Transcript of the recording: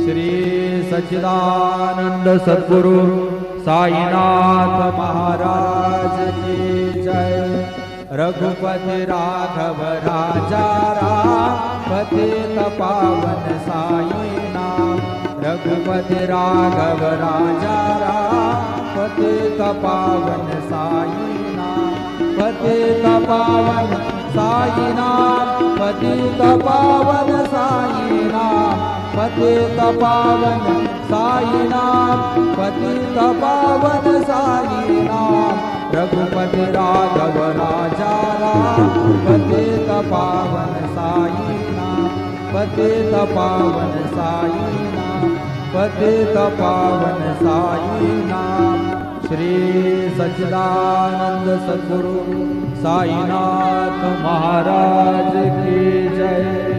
श्री सच्चिदानंद सद्गुरु साईनाथ महाराज की जय। रघुपति राघव राजा राम पतित पावन साई नाम। रघुपति राघव राजा राम पतित पावन साई नाम। पतित पावन साई नाम। पतित पावन साई नाम। पतित पावन साई नाम। पतित पावन साई नाम। रघुपति राघव राजा राम पतित पावन साई नाम। पतित पावन साई नाम। पतित पावन साई नाम। श्री सच्चिदानंद सद्गुरु साईनाथ महाराज की जय।